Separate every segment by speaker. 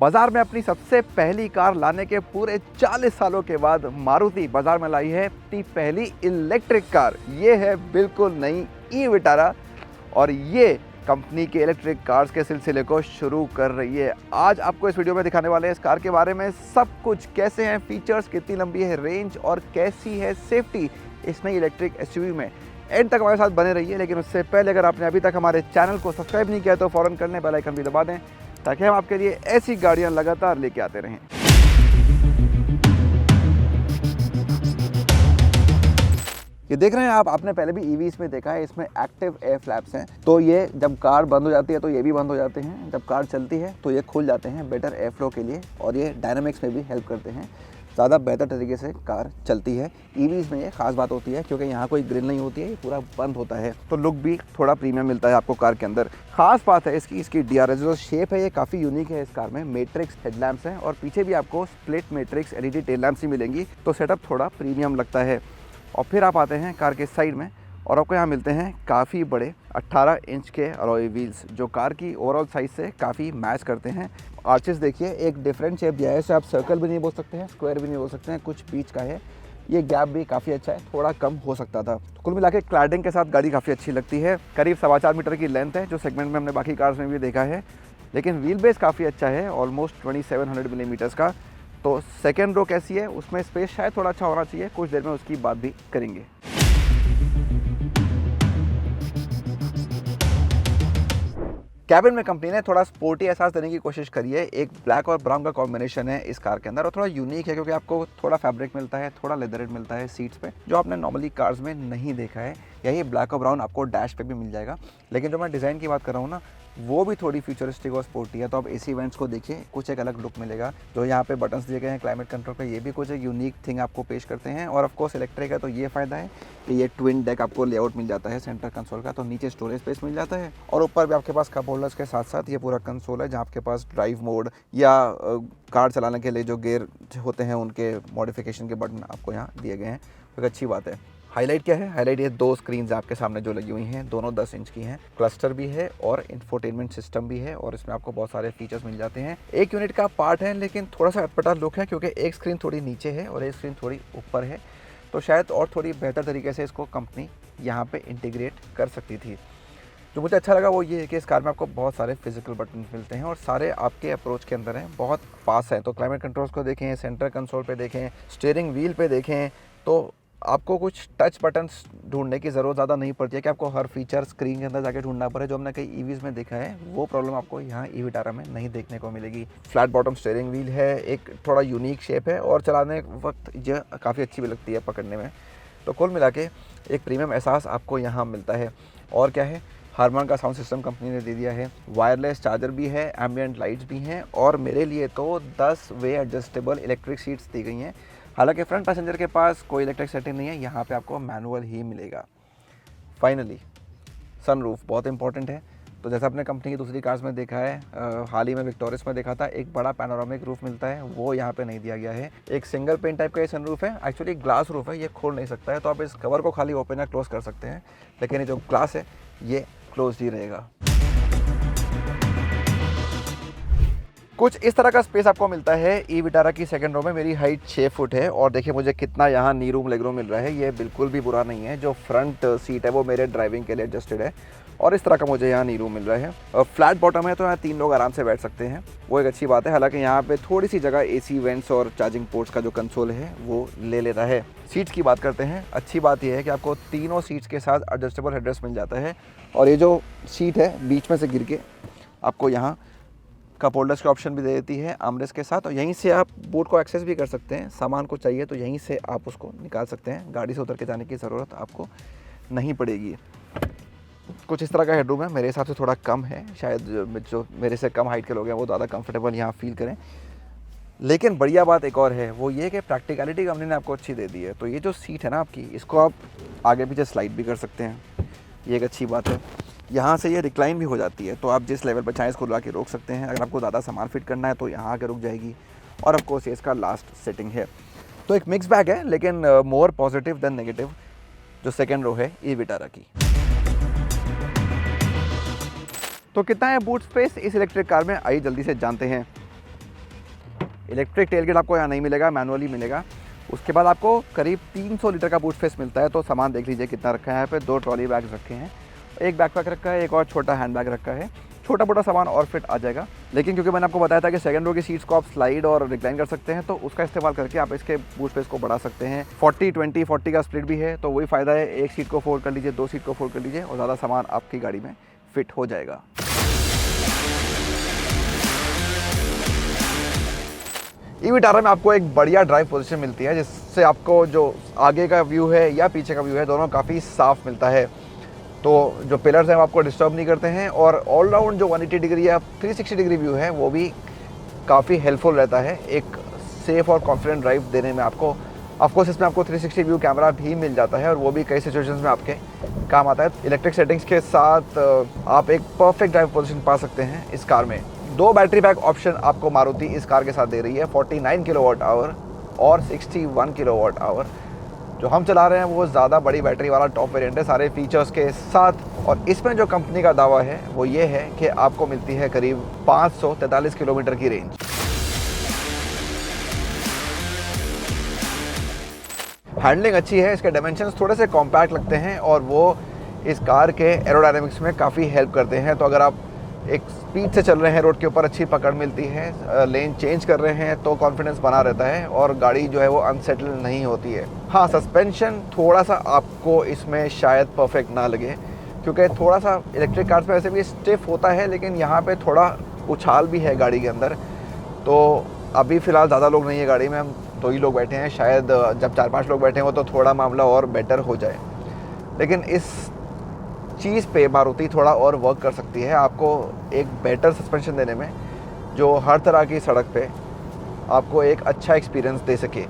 Speaker 1: बाजार में अपनी सबसे पहली कार लाने के पूरे 40 सालों के बाद मारुति बाजार में लाई है अपनी पहली इलेक्ट्रिक कार। ये है बिल्कुल नई ई विटारा और ये कंपनी के इलेक्ट्रिक कार्स के सिलसिले को शुरू कर रही है। आज आपको इस वीडियो में दिखाने वाले हैं इस कार के बारे में सब कुछ, कैसे हैं फीचर्स, कितनी लंबी है रेंज और कैसी है सेफ्टी इस नई इलेक्ट्रिक एसयूवी में। एंड तक हमारे साथ बने रहिए, लेकिन उससे पहले अगर आपने अभी तक हमारे चैनल को सब्सक्राइब नहीं किया तो फ़ौरन कर लें, बेल आइकन भी दबा दें ताकि हम आपके लिए ऐसी गाड़ियां लगातार लेके आते रहें। ये देख रहे हैं आप, आपने पहले भी ईवीज में देखा है, इसमें एक्टिव एयर फ्लैप्स हैं। तो ये जब कार बंद हो जाती है तो ये भी बंद हो जाते हैं, जब कार चलती है तो ये खुल जाते हैं बेटर एयर फ्लो के लिए, और ये डायनामिक्स में भी हेल्प करते हैं, ज़्यादा बेहतर तरीके से कार चलती है। ईवीज़ में ये खास बात होती है क्योंकि यहाँ कोई ग्रिल नहीं होती है, ये पूरा बंद होता है, तो लुक भी थोड़ा प्रीमियम मिलता है आपको कार के अंदर। खास बात है इसकी डीआरएस जो शेप है ये काफ़ी यूनिक है। इस कार में मैट्रिक्स हेडलैम्प्स हैं और पीछे भी आपको split matrix LED tail lamps ही मिलेंगी, तो सेटअप थोड़ा प्रीमियम लगता है। और फिर आप आते हैं कार के साइड में और आपको यहाँ मिलते हैं काफ़ी बड़े 18 इंच के अलॉय व्हील्स जो कार की ओवरऑल साइज से काफ़ी मैच करते हैं। आर्चेस देखिए, एक डिफरेंट शेप दिया है, इसे आप सर्कल भी नहीं बोल सकते हैं, स्क्वायर भी नहीं बोल सकते हैं, कुछ बीच का है। ये गैप भी काफ़ी अच्छा है, थोड़ा कम हो सकता था। तो कुल मिला के क्लैडिंग के साथ गाड़ी काफ़ी अच्छी लगती है। करीब 4.25 मीटर की लेंथ है, जो सेगमेंट में हमने बाकी कार्स में भी देखा है, लेकिन व्हील बेस काफ़ी अच्छा है, ऑलमोस्ट 2700 मिलीमीटर्स का। तो सेकेंड रो कैसी है, उसमें स्पेस शायद थोड़ा अच्छा होना चाहिए, कुछ देर में उसकी बात भी करेंगे। कैबिन में कंपनी ने थोड़ा स्पोर्टी एहसास देने की कोशिश करी है। एक ब्लैक और ब्राउन का कॉम्बिनेशन है इस कार के अंदर और थोड़ा यूनिक है क्योंकि आपको थोड़ा फैब्रिक मिलता है, थोड़ा लेदरेट मिलता है सीट्स पे, जो आपने नॉर्मली कार्स में नहीं देखा है। यही ब्लैक और ब्राउन आपको डैश पे भी मिल जाएगा, लेकिन जो मैं डिज़ाइन की बात कर रहा हूँ ना, वो भी थोड़ी फ्यूचरिस्टिक और स्पोर्टी है। तो आप एसी वेंट्स को देखिए, कुछ एक अलग लुक मिलेगा। जो यहाँ पे बटन्स दिए गए हैं क्लाइमेट कंट्रोल पे, ये भी कुछ एक यूनिक थिंग आपको पेश करते हैं। और ऑफ कोर्स इलेक्ट्रिक है तो ये फ़ायदा है कि ये ट्विन डेक आपको लेआउट मिल जाता है सेंटर कंसोल का, तो नीचे स्टोरेज स्पेस मिल जाता है और ऊपर भी आपके पास कप होल्डर्स के साथ साथ ये पूरा कंसोल है, जहाँ आपके पास ड्राइव मोड या कार चलाने के लिए जो गियर होते हैं उनके मॉडिफिकेशन के बटन आपको यहाँ दिए गए हैं, तो एक अच्छी बात है। हाईलाइट क्या है? हाईलाइट ये 2 स्क्रीन्स आपके सामने जो लगी हुई हैं, दोनों 10 इंच की हैं, क्लस्टर भी है और इंफोटेनमेंट सिस्टम भी है, और इसमें आपको बहुत सारे फीचर्स मिल जाते हैं। एक यूनिट का पार्ट है, लेकिन थोड़ा सा अटपटा लुक है क्योंकि एक स्क्रीन थोड़ी नीचे है और एक स्क्रीन थोड़ी ऊपर है, तो शायद और थोड़ी बेहतर तरीके से इसको कंपनी यहाँ पे इंटीग्रेट कर सकती थी। जो मुझे अच्छा लगा वो ये है कि इस कार में आपको बहुत सारे फिजिकल बटन मिलते हैं और सारे आपके अप्रोच के अंदर हैं, बहुत पास हैं। तो क्लाइमेट कंट्रोल्स को देखें, सेंटर कंसोल पे देखें, स्टीयरिंग व्हील पे देखें, तो आपको कुछ टच बटन्स ढूंढने की ज़रूरत ज़्यादा नहीं पड़ती है कि आपको हर फीचर स्क्रीन के अंदर जाके ढूंढना पड़े, जो हमने कई ईवीज़ में देखा है। वो प्रॉब्लम आपको यहाँ ई विटारा में नहीं देखने को मिलेगी। फ्लैट बॉटम स्टीयरिंग व्हील है, एक थोड़ा यूनिक शेप है और चलाने वक्त यह काफ़ी अच्छी भी लगती है पकड़ने में। तो कुल मिला के एक प्रीमियम एहसास आपको यहाँ मिलता है। और क्या है, हारमान का साउंड सिस्टम कंपनी ने दे दिया है, वायरलेस चार्जर भी है, एम्बिएंट लाइट्स भी हैं, और मेरे लिए तो 10 वे एडजस्टेबल इलेक्ट्रिक सीट्स दी गई हैं। हालांकि फ्रंट पैसेंजर के पास कोई इलेक्ट्रिक सेटिंग नहीं है, यहाँ पे आपको मैनुअल ही मिलेगा। फाइनली सनरूफ बहुत इंपॉर्टेंट है। तो जैसा आपने कंपनी की दूसरी कार्स में देखा है, हाल ही में विक्टोरियस में देखा था, एक बड़ा पैनोरामिक रूफ मिलता है, वो यहाँ पे नहीं दिया गया है। एक सिंगल पेन टाइप का ये सनरूफ है, एक्चुअली ग्लास रूफ है, ये खोल नहीं सकता है, तो आप इस कवर को खाली ओपन या क्लोज कर सकते हैं, लेकिन ये जो ग्लास है ये क्लोज ही रहेगा। कुछ इस तरह का स्पेस आपको मिलता है ई विटारा की सेकंड रो में। मेरी हाइट 6 फुट है और देखिए मुझे कितना यहाँ नी रूम लेग रूम मिल रहा है, ये बिल्कुल भी बुरा नहीं है। जो फ्रंट सीट है वो मेरे ड्राइविंग के लिए एडजस्टेड है और इस तरह का मुझे यहाँ नी रूम मिल रहा है। फ्लैट बॉटम है तो यहाँ 3 लोग आराम से बैठ सकते हैं, वो एक अच्छी बात है। हालांकि यहाँ पे थोड़ी सी जगह एसी वेंट्स और चार्जिंग पोर्ट्स का जो कंसोल है वो ले लेता है। सीट्स की बात करते हैं, अच्छी बात यह है कि आपको तीनों सीट्स के साथ एडजस्टेबल हेडरेस्ट मिल जाता है, और ये जो सीट है बीच में से गिर के आपको यहाँ कप होल्डर्स का ऑप्शन भी दे देती है आर्मरेस्ट के साथ, और यहीं से आप बोर्ड को एक्सेस भी कर सकते हैं। सामान को चाहिए तो यहीं से आप उसको निकाल सकते हैं, गाड़ी से उतर के जाने की ज़रूरत आपको नहीं पड़ेगी। कुछ इस तरह का हेडरूम है, मेरे हिसाब से थोड़ा कम है, शायद जो मेरे से कम हाइट के लोग हैं वो ज़्यादा कंफर्टेबल यहाँ फील करें। लेकिन बढ़िया बात एक और है, वो ये कि प्रैक्टिकलिटी कंपनी ने आपको अच्छी दे दी है। तो ये जो सीट है ना आपकी, इसको आप आगे पीछे स्लाइड भी कर सकते हैं, ये एक अच्छी बात है। यहाँ से ये रिक्लाइन भी हो जाती है, तो आप जिस लेवल पर चाहें इसको ला के रोक सकते हैं। अगर आपको ज़्यादा सामान फिट करना है तो यहाँ आके रुक जाएगी, और ऑफ कोर्स ये इसका लास्ट सेटिंग है। तो एक मिक्स बैग है, लेकिन मोर पॉजिटिव देन नेगेटिव जो सेकेंड रो है ई विटारा की। तो कितना है बूट स्पेस इस इलेक्ट्रिक कार में, आइए जल्दी से जानते हैं। इलेक्ट्रिक टेलगेट आपको यहाँ नहीं मिलेगा, मैनुअली मिलेगा। उसके बाद आपको करीब 300 लीटर का बूट स्पेस मिलता है। तो सामान देख लीजिए कितना रखा है यहाँ पे। 2 ट्रॉली बैग्स रखे हैं, एक बैकपैक रखा है, एक और छोटा हैंड बैग रखा है। छोटा मोटा सामान और फिट आ जाएगा। लेकिन क्योंकि मैंने आपको बताया था कि सेकंड रो की सीट्स को आप स्लाइड और रिक्लाइन कर सकते हैं, तो उसका इस्तेमाल करके आप इसके बूट स्पेस को बढ़ा सकते हैं। 40-20-40 का स्प्लिट भी है, तो वही फ़ायदा है। एक सीट को फोल्ड कर लीजिए, 2 सीट को फोल्ड कर लीजिए और ज़्यादा सामान आपकी गाड़ी में फिट हो जाएगा। ई-विटारा में आपको एक बढ़िया ड्राइव पोजीशन मिलती है, जिससे आपको जो आगे का व्यू है या पीछे का व्यू है, दोनों काफ़ी साफ मिलता है। तो जो पिलर्स हैं वो आपको डिस्टर्ब नहीं करते हैं और ऑलराउंड जो 180 डिग्री या 360 डिग्री व्यू है वो भी काफ़ी हेल्पफुल रहता है एक सेफ़ और कॉन्फिडेंट ड्राइव देने में आपको। ऑफकोर्स इसमें आपको 360 व्यू कैमरा भी मिल जाता है और वो भी कई सिचुएशंस में आपके काम आता है। इलेक्ट्रिक सेटिंग्स के साथ आप एक परफेक्ट ड्राइव पोजीशन पा सकते हैं इस कार में। 2 बैटरी पैक ऑप्शन आपको मारुति इस कार के साथ दे रही है, 49 किलोवाट आवर और 61 किलोवाट आवर। जो हम चला रहे हैं वो ज़्यादा बड़ी बैटरी वाला टॉप वेरिएंट है सारे फीचर्स के साथ। और इसमें जो कंपनी का दावा है वो ये है कि आपको मिलती है करीब 543 किलोमीटर की रेंज। हैंडलिंग अच्छी है, इसके डायमेंशंस थोड़े से कॉम्पैक्ट लगते हैं और वो इस कार के एरोडायनेमिक्स में काफ़ी हेल्प करते हैं। तो अगर आप एक स्पीड से चल रहे हैं, रोड के ऊपर अच्छी पकड़ मिलती है, लेन चेंज कर रहे हैं तो कॉन्फिडेंस बना रहता है और गाड़ी जो है वो अनसेटल नहीं होती है। हाँ, सस्पेंशन थोड़ा सा आपको इसमें शायद परफेक्ट ना लगे, क्योंकि थोड़ा सा इलेक्ट्रिक कार्स में वैसे भी स्टिफ होता है, लेकिन यहाँ पे थोड़ा उछाल भी है गाड़ी के अंदर। तो अभी फ़िलहाल ज़्यादा लोग नहीं है गाड़ी में, हम 2 ही लोग बैठे हैं। शायद जब 4-5 लोग बैठे हों तो थोड़ा मामला और बेटर हो जाए। लेकिन इस चीज़ पे मारुति थोड़ा और वर्क कर सकती है आपको एक बेटर सस्पेंशन देने में, जो हर तरह की सड़क पे आपको एक अच्छा एक्सपीरियंस दे सके।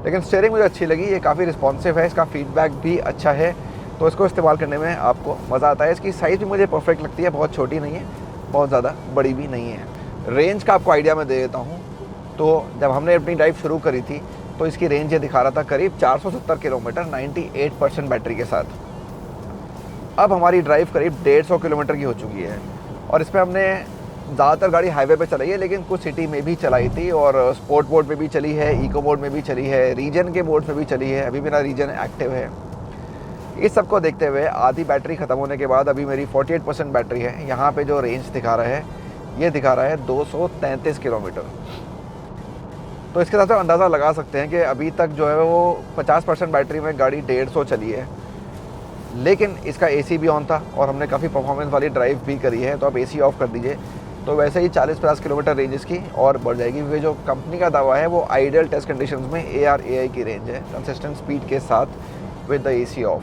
Speaker 1: लेकिन स्टीयरिंग मुझे अच्छी लगी, ये काफ़ी रिस्पॉन्सिव है, इसका फीडबैक भी अच्छा है, तो इसको इस्तेमाल करने में आपको मज़ा आता है। इसकी साइज़ भी मुझे परफेक्ट लगती है, बहुत छोटी नहीं है, बहुत ज़्यादा बड़ी भी नहीं है। रेंज का आपको आइडिया मैं दे देता हूँ। तो जब हमने अपनी ड्राइव शुरू करी थी तो इसकी रेंज ये दिखा रहा था करीब 470 किलोमीटर 98% बैटरी के साथ। अब हमारी ड्राइव करीब 150 किलोमीटर की हो चुकी है और इसमें हमने ज़्यादातर गाड़ी हाईवे पे चलाई है, लेकिन कुछ सिटी में भी चलाई थी और स्पोर्ट मोड में भी चली है, इको मोड में भी चली है, रीजन के मोड में भी चली है। अभी मेरा रीजन एक्टिव है। इस सब को देखते हुए आधी बैटरी ख़त्म होने के बाद अभी मेरी 48% बैटरी है। यहाँ पे जो रेंज दिखा रहा है ये दिखा रहा है 233 किलोमीटर। तो इसके साथ अंदाज़ा लगा सकते हैं कि अभी तक जो है वो 50% बैटरी में गाड़ी 150 चली है। लेकिन इसका एसी भी ऑन था और हमने काफ़ी परफॉर्मेंस वाली ड्राइव भी करी है, तो आप एसी ऑफ कर दीजिए तो वैसे ही 40-50 किलोमीटर रेंज इसकी और बढ़ जाएगी, क्योंकि जो कंपनी का दावा है वो आइडियल टेस्ट कंडीशंस में ARAI की रेंज है, कंसिस्टेंट स्पीड के साथ with the AC of.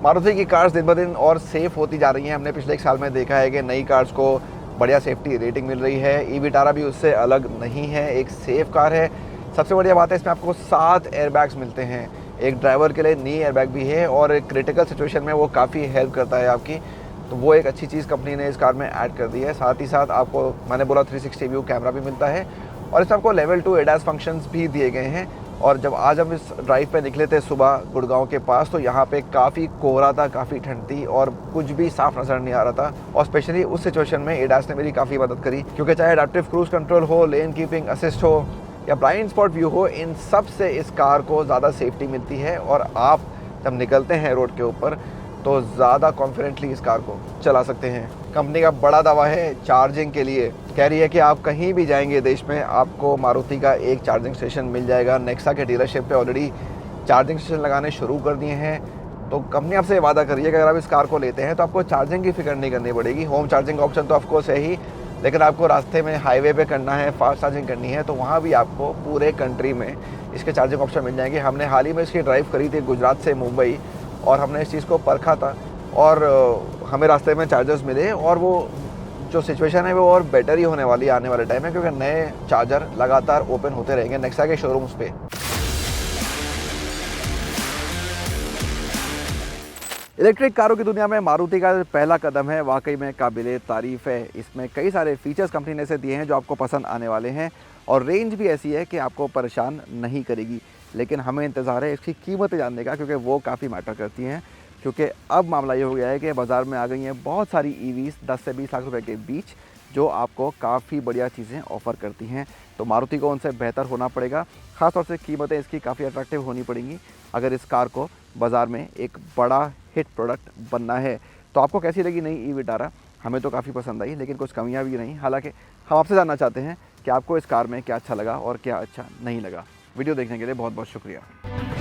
Speaker 1: Maruti की कार्स दिन ब दिन और सेफ़ होती जा रही हैं। हमने पिछले 1 साल में देखा है कि नई कार्स को बढ़िया सेफ्टी रेटिंग मिल रही है। ई-विटारा भी उससे अलग नहीं है, एक सेफ़ कार है। सबसे बढ़िया बात है इसमें आपको 7 एयरबैग्स मिलते हैं। एक ड्राइवर के लिए नी एयरबैग भी है और एक क्रिटिकल सिचुएशन में वो काफ़ी हेल्प करता है आपकी, तो वो एक अच्छी चीज़ कंपनी ने इस कार में ऐड कर दी है। साथ ही साथ आपको मैंने बोला 360 व्यू कैमरा भी मिलता है और इसमें आपको लेवल 2 ADAS फंक्शंस भी दिए गए हैं। और जब आज हम इस ड्राइव पे निकले थे सुबह गुड़गांव के पास, तो यहाँ पे काफ़ी कोहरा था, काफ़ी ठंड थी और कुछ भी साफ नज़र नहीं आ रहा था। और स्पेशली उस सिचुएशन में ADAS ने मेरी काफ़ी मदद करी, क्योंकि चाहे एडेप्टिव क्रूज कंट्रोल हो, लेन कीपिंग असिस्ट हो या ब्लाइंड स्पॉट व्यू हो, इन सब से इस कार को ज़्यादा सेफ्टी मिलती है और आप जब निकलते हैं रोड के ऊपर तो ज़्यादा कॉन्फिडेंटली इस कार को चला सकते हैं। कंपनी का बड़ा दावा है चार्जिंग के लिए, कह रही है कि आप कहीं भी जाएंगे देश में आपको मारुति का एक चार्जिंग स्टेशन मिल जाएगा। नेक्सा के डीलरशिप पे ऑलरेडी चार्जिंग स्टेशन लगाने शुरू कर दिए हैं। तो कंपनी आपसे वादा करी है कि अगर आप इस कार को लेते हैं तो आपको चार्जिंग की फिक्र नहीं करनी पड़ेगी। होम चार्जिंग ऑप्शन तो ऑफकोर्स है ही, लेकिन आपको रास्ते में हाईवे पे करना है, फास्ट चार्जिंग करनी है, तो वहाँ भी आपको पूरे कंट्री में इसके चार्जिंग ऑप्शन मिल जाएंगे। हमने हाल ही में इसकी ड्राइव करी थी गुजरात से मुंबई और हमने इस चीज़ को परखा था और हमें रास्ते में चार्जर्स मिले और वो जो सिचुएशन है वो और बेटर ही होने वाली है आने वाले टाइम में, क्योंकि नए चार्जर लगातार ओपन होते रहेंगे नेक्सा के शोरूम्स पे। इलेक्ट्रिक कारों की दुनिया में मारुति का पहला कदम है, वाकई में काबिले तारीफ़ है। इसमें कई सारे फीचर्स कंपनी ने से दिए हैं जो आपको पसंद आने वाले हैं और रेंज भी ऐसी है कि आपको परेशान नहीं करेगी। लेकिन हमें इंतज़ार है इसकी कीमतें जानने का, क्योंकि वो काफ़ी मैटर करती हैं। क्योंकि अब मामला ये हो गया है कि बाज़ार में आ गई हैं बहुत सारी ईवीज़ 10 से 20 लाख रुपए के बीच, जो आपको काफ़ी बढ़िया चीज़ें ऑफ़र करती हैं। तो मारुति को उनसे बेहतर होना पड़ेगा, ख़ास तौर से कीमतें इसकी काफ़ी अट्रैक्टिव होनी पड़ेंगी अगर इस कार को बाज़ार में एक बड़ा हिट प्रोडक्ट बनना है। तो आपको कैसी लगी नई ई विटारा? हमें तो काफ़ी पसंद आई, लेकिन कुछ कमियां भी रहीं। हालांकि हम आपसे जानना चाहते हैं कि आपको इस कार में क्या अच्छा लगा और क्या अच्छा नहीं लगा। वीडियो देखने के लिए बहुत बहुत शुक्रिया।